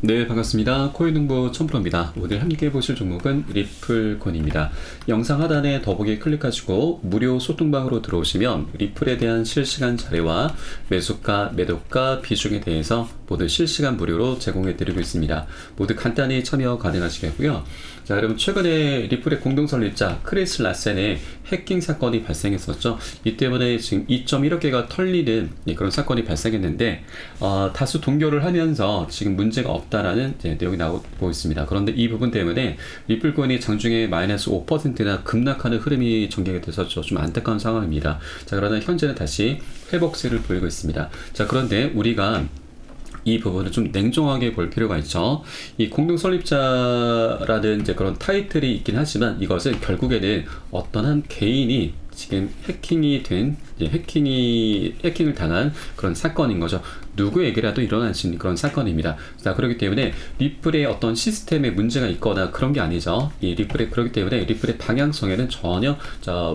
네, 반갑습니다. 코인농부 첨프로입니다. 오늘 함께 보실 종목은 리플코인입니다. 영상 하단에 더보기 클릭하시고 무료 소통방으로 들어오시면 리플에 대한 실시간 자료와 매수가, 매도가, 비중에 대해서 모두 실시간 무료로 제공해드리고 있습니다. 모두 간단히 참여 가능하시겠고요. 자, 여러분 최근에 리플의 공동설립자 크리스 라센의 해킹 사건이 발생했었죠. 이 때문에 지금 2.1억 개가 털리는 그런 사건이 발생했는데 다수 동결을 하면서 지금 문제가 없다라는 내용이 나오고 있습니다. 그런데 이 부분 때문에 리플코인이 장중에 마이너스 5%나 급락하는 흐름이 전개가 됐었죠. 좀 안타까운 상황입니다. 자, 그러나 현재는 다시 회복세를 보이고 있습니다. 자, 그런데 우리가 이 부분을 좀 냉정하게 볼 필요가 있죠. 이 공동 설립자라는 이제 그런 타이틀이 있긴 하지만 이것은 결국에는 어떤 한 개인이 지금 해킹을 당한 그런 사건인 거죠. 누구에게라도 일어날 수 있는 그런 사건입니다. 자, 그렇기 때문에 리플의 어떤 시스템에 문제가 있거나 그런 게 아니죠. 그렇기 때문에 리플의 방향성에는 전혀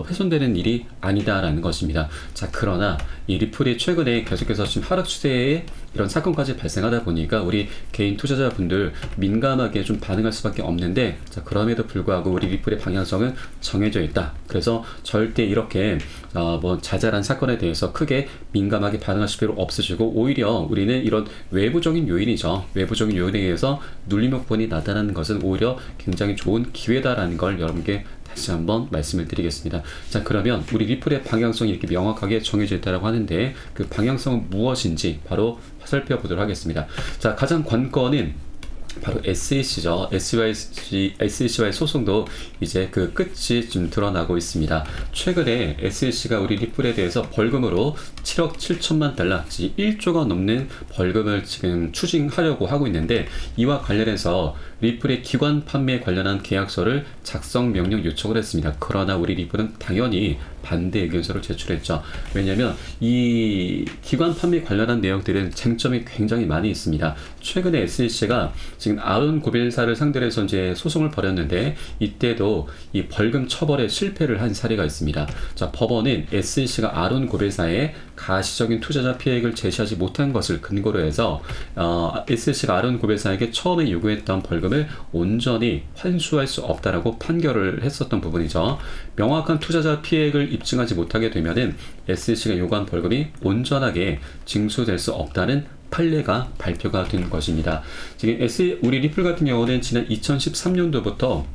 훼손되는 일이 아니다라는 것입니다. 자, 그러나 이 리플이 최근에 계속해서 지금 하락 추세에 이런 사건까지 발생하다 보니까 우리 개인 투자자분들 민감하게 좀 반응할 수밖에 없는데, 자, 그럼에도 불구하고 우리 리플의 방향성은 정해져 있다. 그래서 절대 이렇게 자잘한 사건에 대해서 크게 민감하게 반응하실 필요 없으시고, 오히려 우리는 이런 외부적인 요인이죠. 외부적인 요인에 의해서 눌림목본이 나타나는 것은 오히려 굉장히 좋은 기회다라는 걸 여러분께 다시 한번 말씀을 드리겠습니다. 자, 그러면 우리 리플의 방향성이 이렇게 명확하게 정해져 있다고 하는데 그 방향성은 무엇인지 바로 살펴보도록 하겠습니다. 자, 가장 관건은 바로 SEC죠. SEC와의 소송도 이제 그 끝이 좀 드러나고 있습니다. 최근에 SEC가 우리 리플에 대해서 벌금으로 7억 7천만 달러, 1조가 넘는 벌금을 지금 추징하려고 하고 있는데, 이와 관련해서 리플의 기관 판매 관련한 계약서를 작성 명령 요청을 했습니다. 그러나 우리 리플은 당연히 반대 의견서를 제출했죠. 왜냐하면 이 기관 판매 관련한 내용들은 쟁점이 굉장히 많이 있습니다. 최근에 SEC가 지금 아론 고벨사를 상대로 해서 이제 소송을 벌였는데, 이때도 이 벌금 처벌에 실패를 한 사례가 있습니다. 자, 법원은 SEC가 아론 고벨사의 가시적인 투자자 피해액을 제시하지 못한 것을 근거로 해서 SEC가 아론 고벨사에게 처음에 요구했던 벌금을 온전히 환수할 수 없다라고 판결을 했었던 부분이죠. 명확한 투자자 피해액을 입증하지 못하게 되면은 SEC가 요구한 벌금이 온전하게 징수될 수 없다는 판례가 발표가 된 것입니다. 지금 우리 리플 같은 경우는 지난 2013년도부터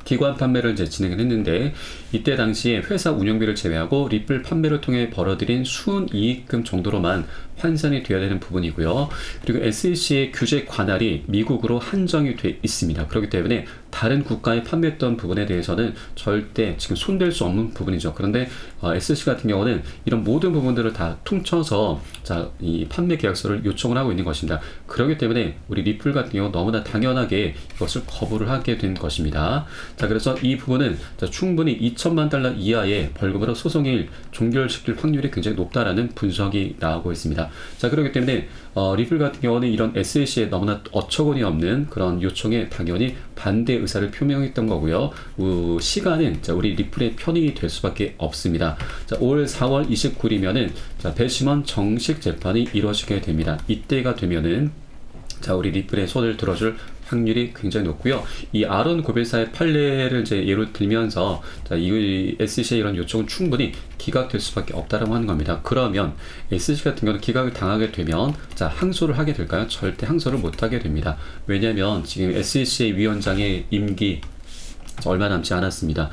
기관 판매를 이제 진행을 했는데, 이때 당시에 회사 운영비를 제외하고 리플 판매를 통해 벌어들인 순이익금 정도로만 환산이 되어야 되는 부분이고요. 그리고 SEC의 규제 관할이 미국으로 한정이 돼 있습니다. 그렇기 때문에 다른 국가에 판매했던 부분에 대해서는 절대 지금 손댈 수 없는 부분이죠. 그런데 SEC 같은 경우는 이런 모든 부분들을 다 퉁쳐서 이 판매 계약서를 요청을 하고 있는 것입니다. 그렇기 때문에 우리 리플 같은 경우 너무나 당연하게 이것을 거부를 하게 된 것입니다. 자, 그래서 이 부분은 충분히 2천만 달러 이하의 벌금으로 소송을 종결시킬 확률이 굉장히 높다라는 분석이 나오고 있습니다. 자, 그렇기 때문에 리플 같은 경우는 이런 SEC에 너무나 어처구니 없는 그런 요청에 당연히 반대 의사를 표명했던 거고요. 시간은 우리 리플의 편이 될 수밖에 없습니다. 자, 올 4월 29일이면은 배심원 정식 재판이 이루어지게 됩니다. 이때가 되면은 우리 리플의 손을 들어줄 확률이 굉장히 높고요. 이 아론 고벨사의 판례를 이제 예로 들면서 이 SEC의 이런 요청은 충분히 기각될 수밖에 없다라고 하는 겁니다. 그러면 SEC 같은 경우는 기각을 당하게 되면 항소를 하게 될까요? 절대 항소를 못 하게 됩니다. 왜냐하면 지금 SEC의 위원장의 임기 얼마 남지 않았습니다.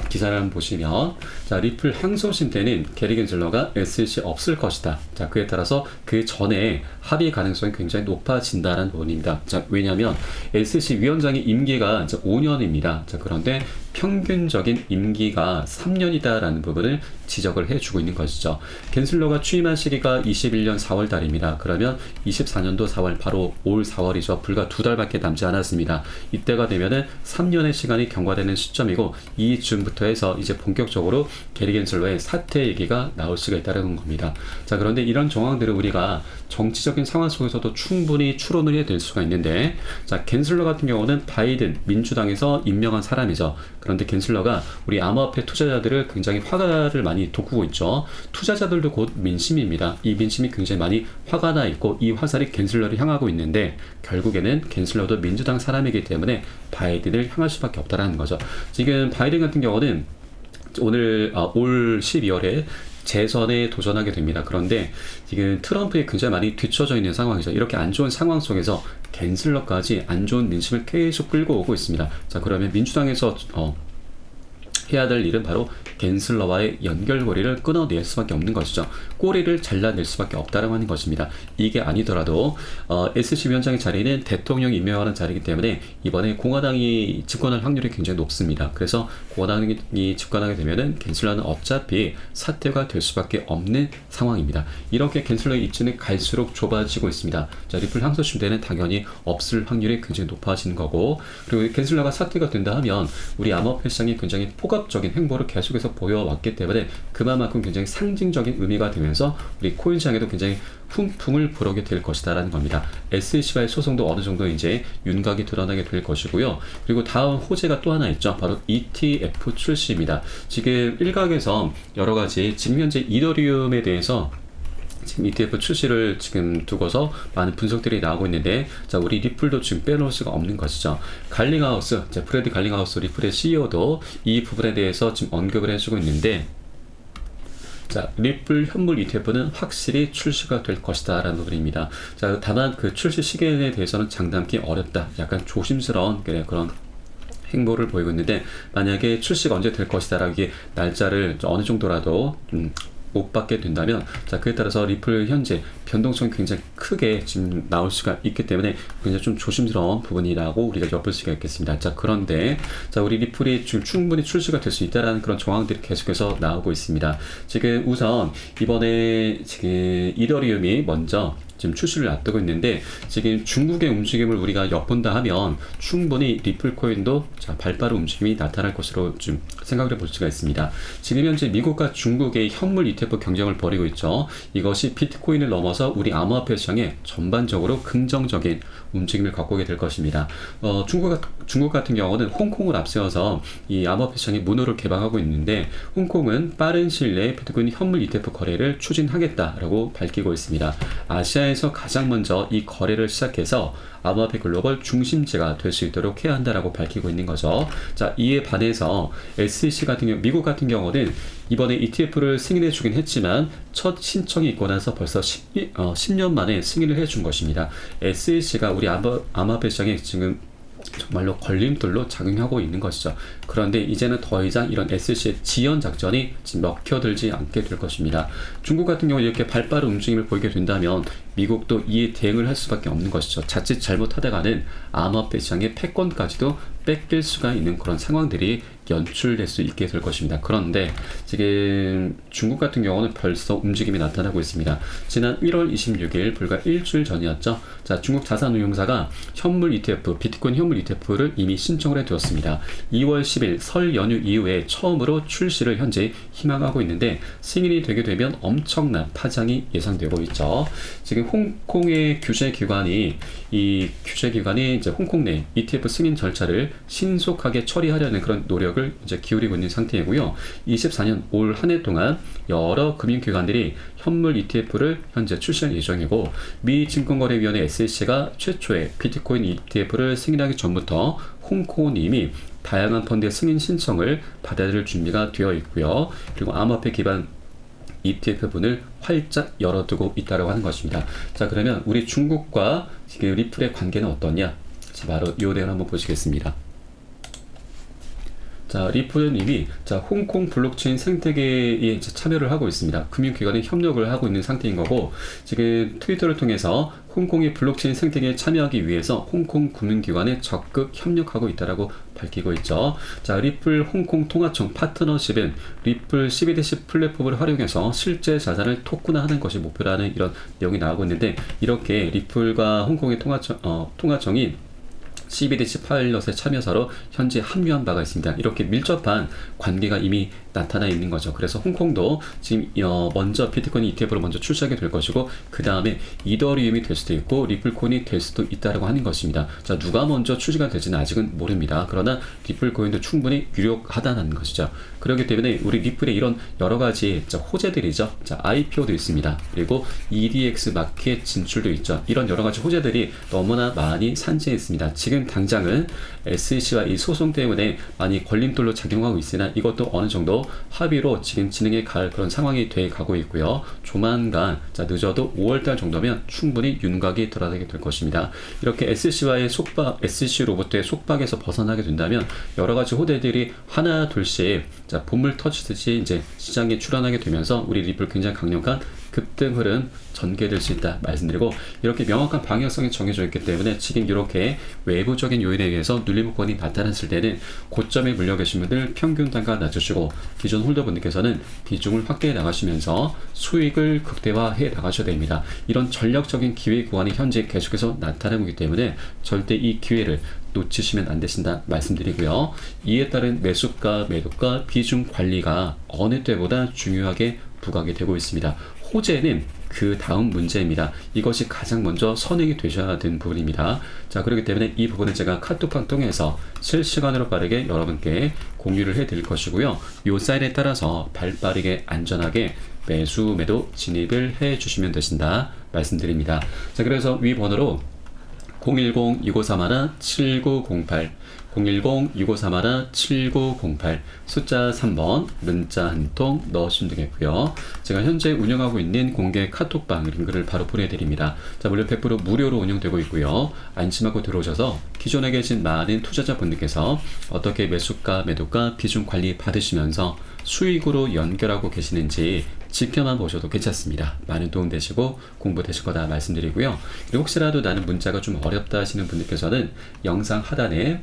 기사를 한번 보시면, 리플 항소심 때는 게리 겐슬러가 SEC 없을 것이다. 그에 따라서 그 전에 합의 가능성이 굉장히 높아진다는 부분입니다. 왜냐하면 SEC 위원장의 임기가 5년입니다. 그런데 평균적인 임기가 3년이다라는 부분을 지적을 해주고 있는 것이죠. 겐슬러가 취임한 시기가 21년 4월 달입니다. 그러면 24년도 4월, 바로 올 4월이죠. 불과 2달밖에 남지 않았습니다. 이때가 되면은 3년의 시간이 경과되는 시점이고, 이쯤부터 해서 이제 본격적으로 게리 겐슬러의 사퇴 얘기가 나올 수가 있다는 겁니다. 자, 그런데 이런 정황들을 우리가 정치적인 상황 속에서도 충분히 추론을 해야 될 수가 있는데, 겐슬러 같은 경우는 바이든 민주당에서 임명한 사람이죠. 그런데 겐슬러가 우리 암호화폐 투자자들을 굉장히 화가를 많이 돋구고 있죠. 투자자들도 곧 민심입니다. 이 민심이 굉장히 많이 화가 나 있고 이 화살이 겐슬러를 향하고 있는데 결국에는 겐슬러도 민주당 사람이기 때문에 바이든을 향할 수밖에 없다라는 거죠. 지금 바이든 같은 경우는 올 12월에 재선에 도전하게 됩니다. 그런데 지금 트럼프에 굉장히 많이 뒤처져 있는 상황이죠. 이렇게 안 좋은 상황 속에서 겐슬러까지 안 좋은 민심을 계속 끌고 오고 있습니다. 자, 그러면 민주당에서 해야 될 일은 바로 겐슬러와의 연결고리를 끊어낼 수밖에 없는 것이죠. 꼬리를 잘라낼 수밖에 없다라고 하는 것입니다. 이게 아니더라도 SC 위원장의 자리는 대통령이 임명하는 자리이기 때문에 이번에 공화당이 집권할 확률이 굉장히 높습니다. 그래서 공화당이 집권하게 되면은 겐슬러는 어차피 사퇴가 될 수밖에 없는 상황입니다. 이렇게 겐슬러의 입지는 갈수록 좁아지고 있습니다. 자, 리플 항소심대는 당연히 없을 확률이 굉장히 높아지는 거고, 그리고 겐슬러가 사퇴가 된다 하면 우리 암호화폐 시장이 굉장히 폭압적인 행보를 계속해서 보여왔기 때문에 그만큼 굉장히 상징적인 의미가 되면서 우리 코인 시장에도 굉장히 훈풍을 불어오게 될 것이다라는 겁니다. SEC와의 소송도 어느 정도 이제 윤곽이 드러나게 될 것이고요. 그리고 다음 호재가 또 하나 있죠. 바로 ETF 출시입니다. 지금 일각에서 여러 가지 지금 현재 이더리움에 대해서 지금 ETF 출시를 지금 두고서 많은 분석들이 나오고 있는데, 자, 우리 리플도 지금 빼놓을 수가 없는 것이죠. 갈링하우스, 브래드 갈링하우스 리플의 CEO도 이 부분에 대해서 지금 언급을 해주고 있는데, 자, 리플 현물 ETF는 확실히 출시가 될 것이다 라는 부분입니다. 자, 다만 그 출시 시기에 대해서는 장담기 어렵다, 약간 조심스러운 그런 행보를 보이고 있는데, 만약에 출시가 언제 될 것이다 라고 날짜를 어느 정도라도 못 받게 된다면, 자, 그에 따라서 리플 현재 변동성이 굉장히 크게 지금 나올 수가 있기 때문에 굉장히 좀 조심스러운 부분이라고 우리가 엿볼 수가 있겠습니다. 자, 그런데 자, 우리 리플이 지금 충분히 출시가 될 수 있다라는 그런 정황들이 계속해서 나오고 있습니다. 지금 우선 이번에 지금 이더리움이 먼저 지금 출시를 앞두고 있는데, 지금 중국의 움직임을 우리가 엿본다 하면 충분히 리플 코인도 자, 발빠른 움직임이 나타날 것으로 좀 생각을 해볼 수가 있습니다. 지금 현재 미국과 중국의 현물 ETF 경쟁을 벌이고 있죠. 이것이 비트코인을 넘어서 우리 암호화폐 시장에 전반적으로 긍정적인 움직임을 갖고 오게 될 것입니다. 중국 같은 경우는 홍콩을 앞세워서 이 암호화폐 시장의 문호를 개방하고 있는데, 홍콩은 빠른 시일 내에 비트코인 현물 ETF 거래를 추진하겠다라고 밝히고 있습니다. 아시아에서 가장 먼저 이 거래를 시작해서 암호화폐 글로벌 중심지가 될 수 있도록 해야 한다라고 밝히고 있는 거죠. 자, 이에 반해서 SEC 같은 경우, 미국 같은 경우는 이번에 ETF를 승인해 주긴 했지만 첫 신청이 있고 나서 벌써 10년 만에 승인을 해준 것입니다. SEC가 우리 암호화폐 시장에 지금 정말로 걸림돌로 작용하고 있는 것이죠. 그런데 이제는 더 이상 이런 SEC의 지연 작전이 지금 먹혀들지 않게 될 것입니다. 중국 같은 경우 이렇게 발빠른 움직임을 보이게 된다면 미국도 이에 대응을 할 수밖에 없는 것이죠. 자칫 잘못하다가는 암호화폐 시장의 패권까지도 뺏길 수가 있는 그런 상황들이 연출될 수 있게 될 것입니다. 그런데 지금 중국 같은 경우는 벌써 움직임이 나타나고 있습니다. 지난 1월 26일 불과 일주일 전이었죠. 자, 중국 자산운용사가 현물 ETF, 비트코인 현물 ETF를 이미 신청을 해두었습니다. 2월 10일 설 연휴 이후에 처음으로 출시를 현재 희망하고 있는데, 승인이 되게 되면 엄청난 파장이 예상되고 있죠. 지금 홍콩의 규제기관이 이제 홍콩 내 ETF 승인 절차를 신속하게 처리하려는 그런 노력을 이제 기울이고 있는 상태이고요. 24년 올 한 해 동안 여러 금융기관들이 현물 ETF를 현재 출시할 예정이고, 미 증권거래위원회 SEC가 최초의 비트코인 ETF를 승인하기 전부터 홍콩은 이미 다양한 펀드의 승인 신청을 받아들일 준비가 되어 있고요. 그리고 암호화폐 기반 ETF분을 활짝 열어두고 있다고 하는 것입니다. 자, 그러면 우리 중국과 지금 리플의 관계는 어떠냐? 자, 바로 이 내용을 한번 보시겠습니다. 자, 리플은 이미 홍콩 블록체인 생태계에 참여를 하고 있습니다. 금융기관에 협력을 하고 있는 상태인 거고, 지금 트위터를 통해서 홍콩의 블록체인 생태계에 참여하기 위해서 홍콩 금융기관에 적극 협력하고 있다라고 밝히고 있죠. 자, 리플 홍콩 통화청 파트너십은 리플 CBDC 플랫폼을 활용해서 실제 자산을 토큰화하는 것이 목표라는 이런 내용이 나오고 있는데, 이렇게 리플과 홍콩의 통화청이 CBDC 파일럿의 참여사로 현재 합류한 바가 있습니다. 이렇게 밀접한 관계가 이미 나타나 있는 거죠. 그래서 홍콩도 지금 먼저 비트코인 ETF로 먼저 출시하게 될 것이고, 그 다음에 이더리움이 될 수도 있고 리플코인이 될 수도 있다라고 하는 것입니다. 자, 누가 먼저 출시가 될지는 아직은 모릅니다. 그러나 리플코인도 충분히 유력하다는 것이죠. 그렇기 때문에 우리 리플의 이런 여러 가지 호재들이죠. 자, IPO도 있습니다. 그리고 EDX 마켓 진출도 있죠. 이런 여러 가지 호재들이 너무나 많이 산재해 있습니다. 지금 당장은 SEC와 이 소송 때문에 많이 걸림돌로 작용하고 있으나 이것도 어느 정도 합의로 지금 진행해 갈 그런 상황이 돼 가고 있고요. 조만간, 자, 늦어도 5월달 정도면 충분히 윤곽이 드러나게 될 것입니다. 이렇게 SEC로부터의 속박에서 벗어나게 된다면 여러 가지 호재들이 하나 둘씩, 자, 봄물 터치듯이 이제 시장에 출현하게 되면서 우리 리플 굉장히 강력한 급등 흐름 전개될 수 있다 말씀드리고, 이렇게 명확한 방향성이 정해져 있기 때문에 지금 이렇게 외부적인 요인에 의해서 눌림목권이 나타났을 때는 고점에 물려 계신 분들 평균 단가 낮추시고, 기존 홀더분들께서는 비중을 확대해 나가시면서 수익을 극대화해 나가셔야 됩니다. 이런 전략적인 기회 구간이 현재 계속해서 나타나고 있기 때문에 절대 이 기회를 놓치시면 안 되신다 말씀드리고요. 이에 따른 매수가, 매도가, 비중 관리가 어느 때보다 중요하게 부각이 되고 있습니다. 호재는 그 다음 문제입니다. 이것이 가장 먼저 선행이 되셔야 되는 부분입니다. 자, 그렇기 때문에 이 부분은 제가 카톡방 통해서 실시간으로 빠르게 여러분께 공유를 해 드릴 것이고요. 이 사인에 따라서 발빠르게 안전하게 매수, 매도 진입을 해 주시면 되신다 말씀드립니다. 자, 그래서 위 번호로 010-2531-7908 010-2531-7908 숫자 3번 문자 한 통 넣으시면 되겠고요. 제가 현재 운영하고 있는 공개 카톡방 링크를 바로 보내드립니다. 자, 물론 100% 무료로 운영되고 있고요. 안심하고 들어오셔서 기존에 계신 많은 투자자분들께서 어떻게 매수가, 매도가, 비중 관리 받으시면서 수익으로 연결하고 계시는지 지켜만 보셔도 괜찮습니다. 많은 도움 되시고 공부 되실 거다 말씀드리고요. 그리고 혹시라도 나는 문자가 좀 어렵다 하시는 분들께서는 영상 하단에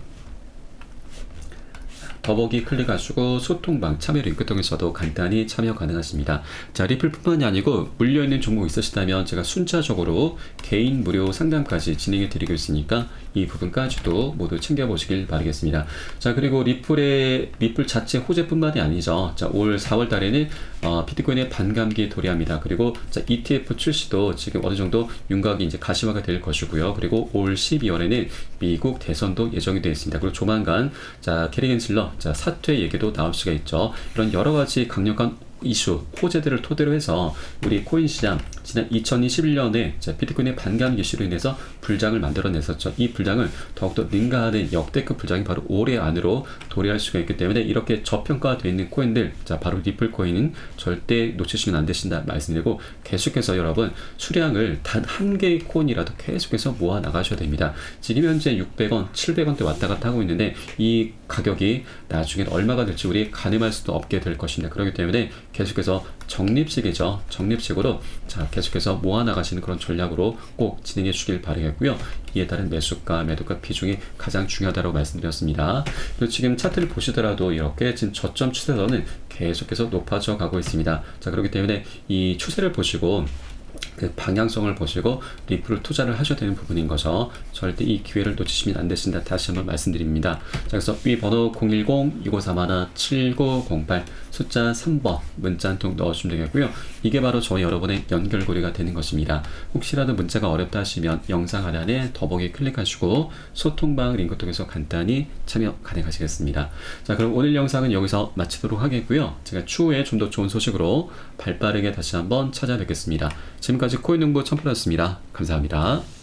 더보기 클릭하시고 소통방 참여 링크 통해서도 간단히 참여 가능하십니다. 자, 리플뿐만이 아니고 물려있는 종목 있으시다면 제가 순차적으로 개인 무료 상담까지 진행해 드리고 있으니까 이 부분까지도 모두 챙겨보시길 바라겠습니다. 자, 그리고 리플 자체 호재뿐만이 아니죠. 자, 올 4월 달에는 비트코인의 반감기 도래합니다. 그리고 자, ETF 출시도 지금 어느 정도 윤곽이 이제 가시화가 될 것이고요. 그리고 올 12월에는 미국 대선도 예정이 되어 있습니다. 그리고 조만간 자, 게리 겐슬러 자, 사퇴 얘기도 나올 수가 있죠. 이런 여러 가지 강력한 이슈, 호재들을 토대로 해서 우리 코인 시장 지난 2021년에 비트코인의 반감 이슈로 인해서 불장을 만들어냈었죠. 이 불장을 더욱더 능가하는 역대급 불장이 바로 올해 안으로 도래할 수가 있기 때문에 이렇게 저평가되어 있는 코인들, 자, 바로 리플 코인은 절대 놓치시면 안 되신다 말씀드리고, 계속해서 여러분 수량을 단 한 개의 코인이라도 계속해서 모아 나가셔야 됩니다. 지금 현재 600원, 700원대 왔다 갔다 하고 있는데 이 가격이 나중엔 얼마가 될지 우리 가늠할 수도 없게 될 것입니다. 그렇기 때문에 계속해서 적립식이죠. 적립식으로 자, 계속해서 모아나가시는 그런 전략으로 꼭 진행해 주길 바라겠고요. 이에 따른 매수가, 매도가 비중이 가장 중요하다고 말씀드렸습니다. 그리고 지금 차트를 보시더라도 이렇게 지금 저점 추세선은 계속해서 높아져 가고 있습니다. 자, 그렇기 때문에 이 추세를 보시고 그 방향성을 보시고 리플을 투자를 하셔야 되는 부분인 거죠. 절대 이 기회를 놓치시면 안 되신다 다시 한번 말씀드립니다. 자, 그래서 위 번호 010-2531-7908 숫자 3번 문자 한 통 넣어주시면 되겠고요. 이게 바로 저희 여러분의 연결고리가 되는 것입니다. 혹시라도 문자가 어렵다 하시면 영상 하단에 더보기 클릭하시고 소통방 링크 통해서 간단히 참여 가능하시겠습니다. 자, 그럼 오늘 영상은 여기서 마치도록 하겠고요. 제가 추후에 좀 더 좋은 소식으로 발빠르게 다시 한번 찾아뵙겠습니다. 지금까지 코인농부 첨프였습니다. 감사합니다.